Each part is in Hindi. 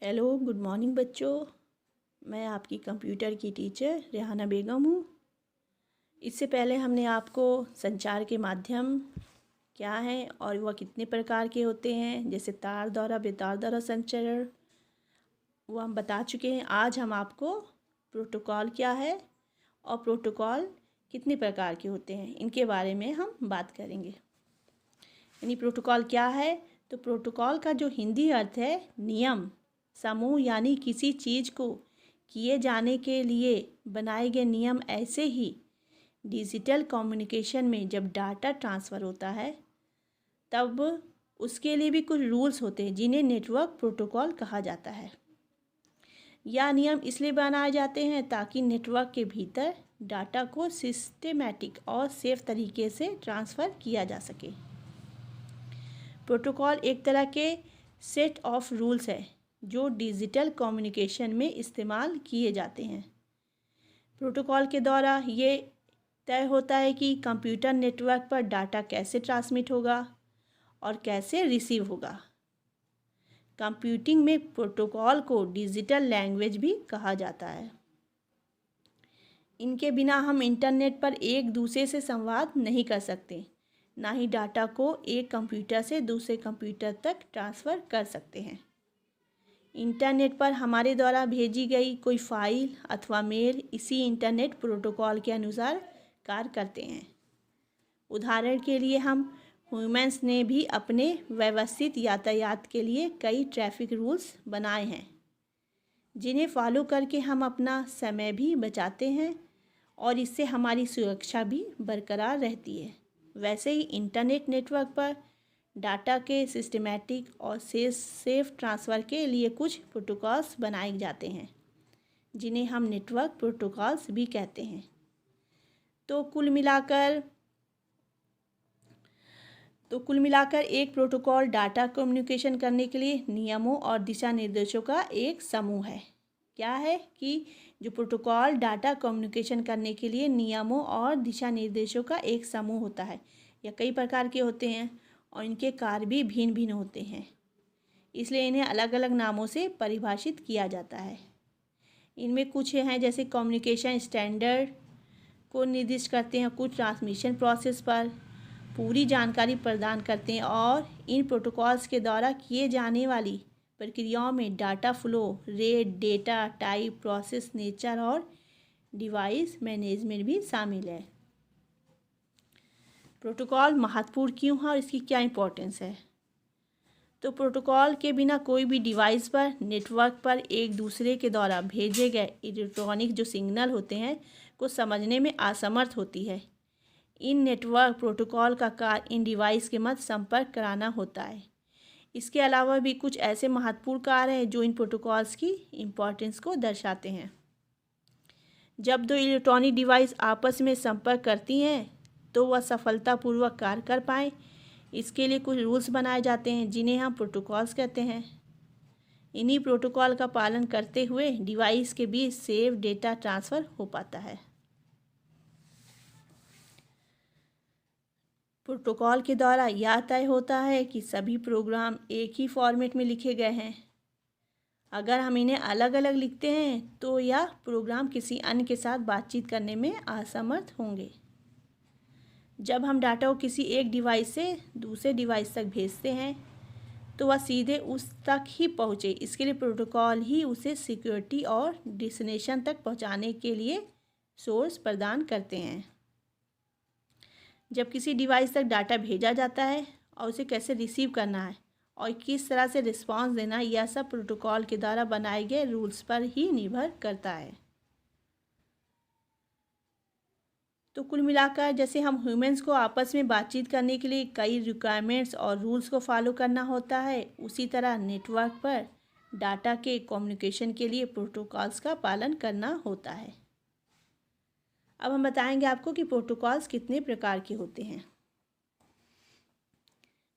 हेलो गुड मॉर्निंग बच्चों। मैं आपकी कंप्यूटर की टीचर रेहाना बेगम हूँ। इससे पहले हमने आपको संचार के माध्यम क्या हैं और वह कितने प्रकार के होते हैं, जैसे तार द्वारा बेतार द्वारा संचरण, वो हम बता चुके हैं। आज हम आपको प्रोटोकॉल क्या है और प्रोटोकॉल कितने प्रकार के होते हैं, इनके बारे में हम बात करेंगे। यानी प्रोटोकॉल क्या है, तो प्रोटोकॉल का जो हिंदी अर्थ है नियम, समूह, यानी किसी चीज़ को किए जाने के लिए बनाए गए नियम। ऐसे ही डिजिटल कम्युनिकेशन में जब डाटा ट्रांसफ़र होता है तब उसके लिए भी कुछ रूल्स होते हैं जिन्हें नेटवर्क प्रोटोकॉल कहा जाता है। यह नियम इसलिए बनाए जाते हैं ताकि नेटवर्क के भीतर डाटा को सिस्टेमैटिक और सेफ तरीके से ट्रांसफ़र किया जा सके। प्रोटोकॉल एक तरह के सेट ऑफ रूल्स है जो डिजिटल कम्युनिकेशन में इस्तेमाल किए जाते हैं। प्रोटोकॉल के द्वारा ये तय होता है कि कंप्यूटर नेटवर्क पर डाटा कैसे ट्रांसमिट होगा और कैसे रिसीव होगा। कंप्यूटिंग में प्रोटोकॉल को डिजिटल लैंग्वेज भी कहा जाता है। इनके बिना हम इंटरनेट पर एक दूसरे से संवाद नहीं कर सकते, ना ही डाटा को एक कंप्यूटर से दूसरे कंप्यूटर तक ट्रांसफ़र कर सकते हैं। इंटरनेट पर हमारे द्वारा भेजी गई कोई फाइल अथवा मेल इसी इंटरनेट प्रोटोकॉल के अनुसार कार्य करते हैं। उदाहरण के लिए हम ह्यूमंस ने भी अपने व्यवस्थित यातायात के लिए कई ट्रैफिक रूल्स बनाए हैं जिन्हें फॉलो करके हम अपना समय भी बचाते हैं और इससे हमारी सुरक्षा भी बरकरार रहती है। वैसे ही इंटरनेट नेटवर्क पर डाटा के सिस्टमैटिक और सेफ ट्रांसफ़र के लिए कुछ प्रोटोकॉल्स बनाए जाते हैं जिन्हें हम नेटवर्क प्रोटोकॉल्स भी कहते हैं। तो कुल मिलाकर एक प्रोटोकॉल डाटा कम्युनिकेशन करने के लिए नियमों और दिशा निर्देशों का एक समूह है। क्या है कि जो प्रोटोकॉल डाटा कम्युनिकेशन करने के लिए नियमों और दिशा निर्देशों का एक समूह होता है। यह कई प्रकार के होते हैं और इनके कार्य भी भिन्न भिन्न होते हैं, इसलिए इन्हें अलग अलग नामों से परिभाषित किया जाता है। इनमें कुछ हैं जैसे कम्युनिकेशन स्टैंडर्ड को निर्दिष्ट करते हैं, कुछ ट्रांसमिशन प्रोसेस पर पूरी जानकारी प्रदान करते हैं और इन प्रोटोकॉल्स के द्वारा किए जाने वाली प्रक्रियाओं में data flow rate, data type, process nature और डिवाइस मैनेजमेंट भी शामिल है। प्रोटोकॉल महत्वपूर्ण क्यों है और इसकी क्या इम्पोर्टेंस है? तो प्रोटोकॉल के बिना कोई भी डिवाइस पर नेटवर्क पर एक दूसरे के द्वारा भेजे गए इलेक्ट्रॉनिक जो सिग्नल होते हैं को समझने में असमर्थ होती है। इन नेटवर्क प्रोटोकॉल का कार्य इन डिवाइस के मध्य संपर्क कराना होता है। इसके अलावा भी कुछ ऐसे महत्वपूर्ण कार्य हैं जो इन प्रोटोकॉल्स की इम्पोर्टेंस को दर्शाते हैं। जब दो इलेक्ट्रॉनिक डिवाइस आपस में संपर्क करती हैं तो वह सफलतापूर्वक कार्य कर पाएँ, इसके लिए कुछ रूल्स बनाए जाते हैं जिन्हें हम प्रोटोकॉल्स कहते हैं। इन्हीं प्रोटोकॉल का पालन करते हुए डिवाइस के बीच सेफ डेटा ट्रांसफ़र हो पाता है। प्रोटोकॉल के द्वारा यह तय होता है कि सभी प्रोग्राम एक ही फॉर्मेट में लिखे गए हैं। अगर हम इन्हें अलग अलग लिखते हैं तो यह प्रोग्राम किसी अन्य के साथ बातचीत करने में असमर्थ होंगे। जब हम डाटा को किसी एक डिवाइस से दूसरे डिवाइस तक भेजते हैं तो वह सीधे उस तक ही पहुँचे, इसके लिए प्रोटोकॉल ही उसे सिक्योरिटी और डेस्टिनेशन तक पहुँचाने के लिए सोर्स प्रदान करते हैं। जब किसी डिवाइस तक डाटा भेजा जाता है और उसे कैसे रिसीव करना है और किस तरह से रिस्पांस देना है, यह सब प्रोटोकॉल के द्वारा बनाए गए रूल्स पर ही निर्भर करता है। तो कुल मिलाकर जैसे हम ह्यूमंस को आपस में बातचीत करने के लिए कई रिक्वायरमेंट्स और रूल्स को फॉलो करना होता है, उसी तरह नेटवर्क पर डाटा के कम्युनिकेशन के लिए प्रोटोकॉल्स का पालन करना होता है। अब हम बताएंगे आपको कि प्रोटोकॉल्स कितने प्रकार के होते हैं।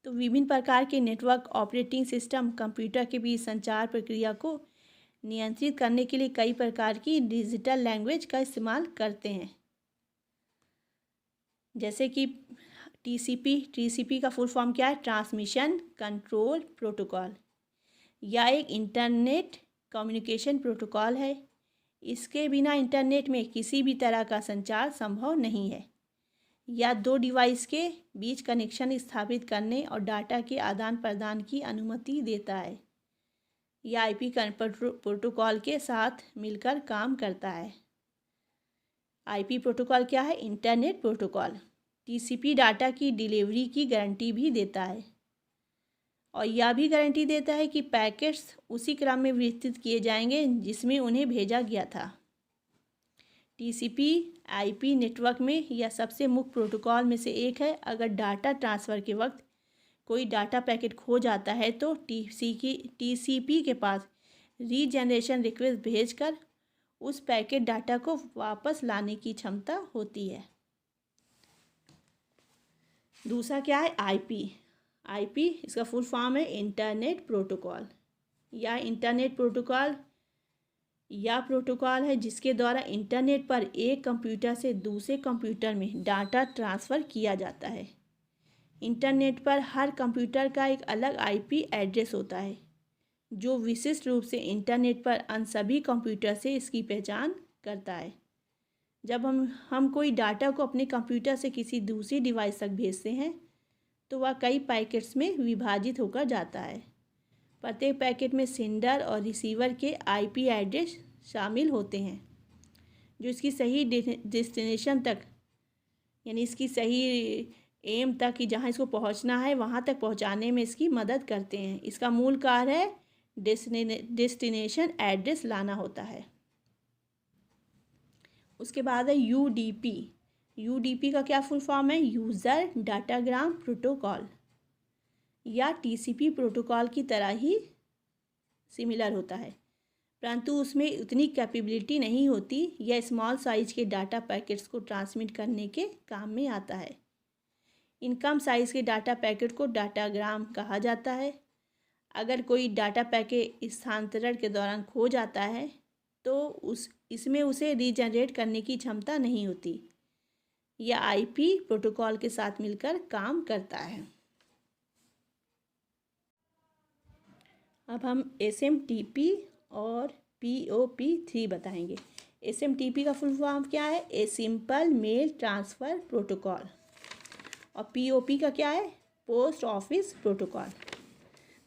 तो विभिन्न प्रकार के नेटवर्क ऑपरेटिंग सिस्टम कंप्यूटर के बीच संचार प्रक्रिया को नियंत्रित करने के लिए कई प्रकार की डिजिटल लैंग्वेज का इस्तेमाल करते हैं, जैसे कि टीसीपी का फुल फॉर्म क्या है? Transmission control protocol. या एक इंटरनेट कम्युनिकेशन प्रोटोकॉल है। इसके बिना इंटरनेट में किसी भी तरह का संचार संभव नहीं है। या दो डिवाइस के बीच कनेक्शन स्थापित करने और डाटा के आदान प्रदान की अनुमति देता है। यह आईपी प्रोटोकॉल के साथ मिलकर काम करता है। आईपी प्रोटोकॉल क्या है? इंटरनेट प्रोटोकॉल टीसीपी डाटा की डिलीवरी की गारंटी भी देता है और यह भी गारंटी देता है कि पैकेट्स उसी क्रम में वितरित किए जाएंगे जिसमें उन्हें भेजा गया था। टीसीपी आईपी नेटवर्क में यह सबसे मुख्य प्रोटोकॉल में से एक है। अगर डाटा ट्रांसफ़र के वक्त कोई डाटा पैकेट खो जाता है तो टीसीपी के पास रीजनरेशन रिक्वेस्ट भेजकर उस पैकेट डाटा को वापस लाने की क्षमता होती है। दूसरा क्या है? आईपी। आईपी इसका फुल फॉर्म है इंटरनेट प्रोटोकॉल। या इंटरनेट प्रोटोकॉल या प्रोटोकॉल है जिसके द्वारा इंटरनेट पर एक कंप्यूटर से दूसरे कंप्यूटर में डाटा ट्रांसफ़र किया जाता है। इंटरनेट पर हर कंप्यूटर का एक अलग आईपी एड्रेस होता है जो विशिष्ट रूप से इंटरनेट पर अन्य सभी कंप्यूटर से इसकी पहचान करता है। जब हम कोई डाटा को अपने कंप्यूटर से किसी दूसरी डिवाइस तक भेजते हैं तो वह कई पैकेट्स में विभाजित होकर जाता है। प्रत्येक पैकेट में सेंडर और रिसीवर के आईपी एड्रेस शामिल होते हैं जो इसकी सही डेस्टिनेशन तक, यानी इसकी सही एम तक कि जहाँ इसको पहुँचना है वहाँ तक पहुँचाने में इसकी मदद करते हैं। इसका मूल कार्य है डेस्टिनेशन एड्रेस लाना होता है। उसके बाद है यूडीपी। यूडीपी का क्या फुल फॉर्म है? User datagram protocol. या टीसीपी प्रोटोकॉल की तरह ही सिमिलर होता है परंतु उसमें उतनी कैपेबिलिटी नहीं होती। यह स्मॉल साइज के डाटा पैकेट्स को ट्रांसमिट करने के काम में आता है। इन कम साइज़ के डाटा पैकेट को डाटाग्राम कहा जाता है। अगर कोई डाटा पैकेट स्थानांतरण के दौरान खो जाता है तो इसमें उसे रीजनरेट करने की क्षमता नहीं होती। यह आईपी प्रोटोकॉल के साथ मिलकर काम करता है। अब हम एसएमटीपी और पीओपी3 बताएंगे। एसएमटीपी का फुल फॉर्म क्या है? A simple mail transfer protocol. और पीओपी का क्या है? Post office protocol.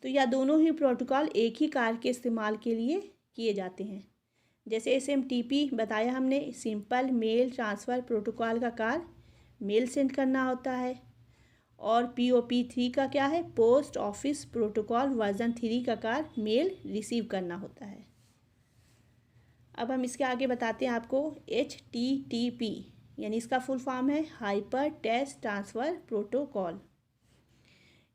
तो यह दोनों ही प्रोटोकॉल एक ही कार्य के इस्तेमाल के लिए किए जाते हैं। जैसे एसएमटीपी बताया हमने, सिंपल मेल ट्रांसफ़र प्रोटोकॉल का कार्य मेल सेंड करना होता है। और पीओपी3 का क्या है? पोस्ट ऑफिस प्रोटोकॉल वर्जन 3 का कार्य मेल रिसीव करना होता है। अब हम इसके आगे बताते हैं आपको HTTP, यानी इसका फुल फॉर्म है hyper text transfer protocol.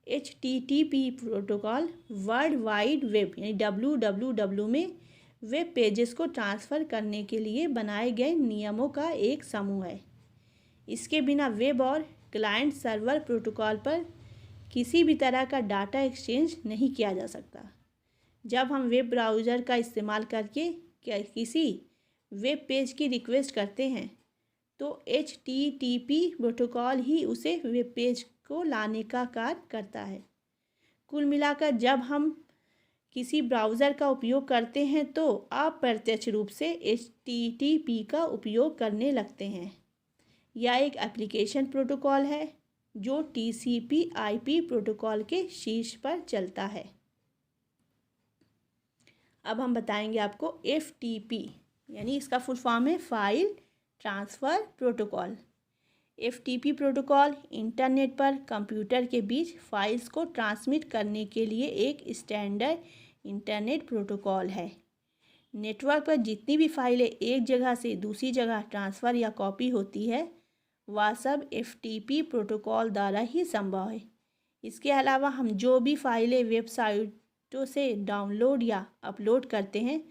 HTTP protocol world wide web यानी WWW में वेब पेजेस को ट्रांसफ़र करने के लिए बनाए गए नियमों का एक समूह है। इसके बिना वेब और क्लाइंट सर्वर प्रोटोकॉल पर किसी भी तरह का डाटा एक्सचेंज नहीं किया जा सकता। जब हम वेब ब्राउज़र का इस्तेमाल करके किसी वेब पेज की रिक्वेस्ट करते हैं तो HTTP प्रोटोकॉल ही उसे वेब पेज को लाने का कार्य करता है। कुल मिलाकर जब हम किसी ब्राउज़र का उपयोग करते हैं तो अप्रत्यक्ष रूप से HTTP का उपयोग करने लगते हैं। यह एक एप्लीकेशन प्रोटोकॉल है जो TCP/IP प्रोटोकॉल के शीर्ष पर चलता है। अब हम बताएंगे आपको FTP, यानी इसका फुल फॉर्म है file transfer protocol. FTP protocol internet पर कंप्यूटर के बीच फाइल्स को ट्रांसमिट करने के लिए एक स्टैंडर्ड इंटरनेट प्रोटोकॉल है। नेटवर्क पर जितनी भी फाइलें एक जगह से दूसरी जगह ट्रांसफ़र या कॉपी होती है वह सब FTP प्रोटोकॉल द्वारा ही संभव है। इसके अलावा हम जो भी फाइलें वेबसाइटों से डाउनलोड या अपलोड करते हैं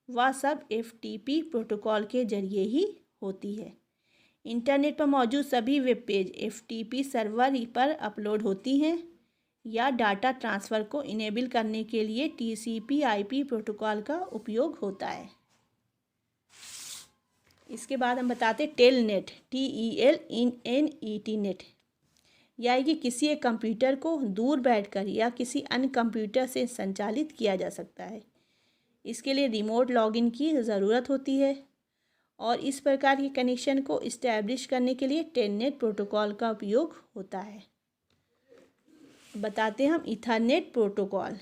वह सब FTP प्रोटोकॉल के जरिए ही होती है। इंटरनेट पर मौजूद सभी वेब पेज FTP सर्वर पर अपलोड होती हैं या डाटा ट्रांसफ़र को इनेबल करने के लिए TCP/IP प्रोटोकॉल का उपयोग होता है। इसके बाद हम बताते टेलनेट TELNET नेट। यह कि किसी एक कंप्यूटर को दूर बैठकर या किसी अन्य कंप्यूटर से संचालित किया जा सकता है। इसके लिए रिमोट लॉगिन की ज़रूरत होती है और इस प्रकार के कनेक्शन को इस्टेब्लिश करने के लिए टेलनेट प्रोटोकॉल का उपयोग होता है। बताते हैं हम ईथरनेट प्रोटोकॉल।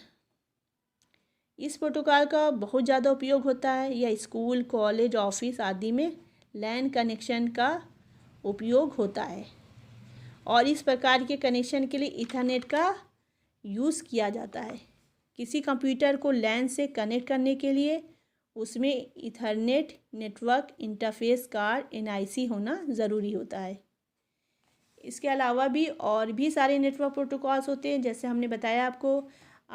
इस प्रोटोकॉल का बहुत ज़्यादा उपयोग होता है। यह स्कूल, कॉलेज, ऑफिस आदि में लैन कनेक्शन का उपयोग होता है और इस प्रकार के कनेक्शन के लिए ईथरनेट का यूज़ किया जाता है। किसी कंप्यूटर को लैन से कनेक्ट करने के लिए उसमें Ethernet network interface card NIC होना ज़रूरी होता है। इसके अलावा भी और भी सारे नेटवर्क प्रोटोकॉल्स होते हैं, जैसे हमने बताया आपको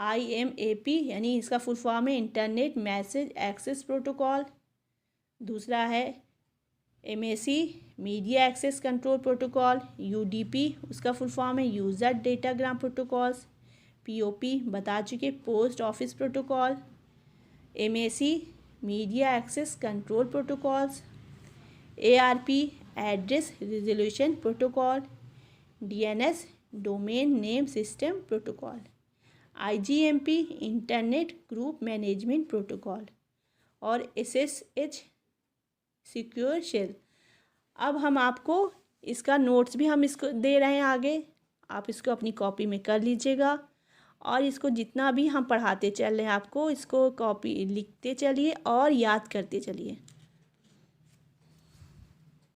IMAP यानी इसका फुल फॉर्म है इंटरनेट मैसेज एक्सेस प्रोटोकॉल। दूसरा है MAC media access control protocol. UDP उसका फुल फॉर्म है यूज़र डेटाग्राम प्रोटोकॉल्स। POP बता चुके post office protocol. MAC media access control protocols. ARP address resolution protocol. DNS domain name system protocol. IGMP internet group management protocol और SSH सिक्योर शेल। अब हम आपको इसका नोट्स भी हम इसको दे रहे हैं आगे, आप इसको अपनी कॉपी में कर लीजिएगा और इसको जितना भी हम पढ़ाते चल रहे हैं आपको इसको कॉपी लिखते चलिए और याद करते चलिए।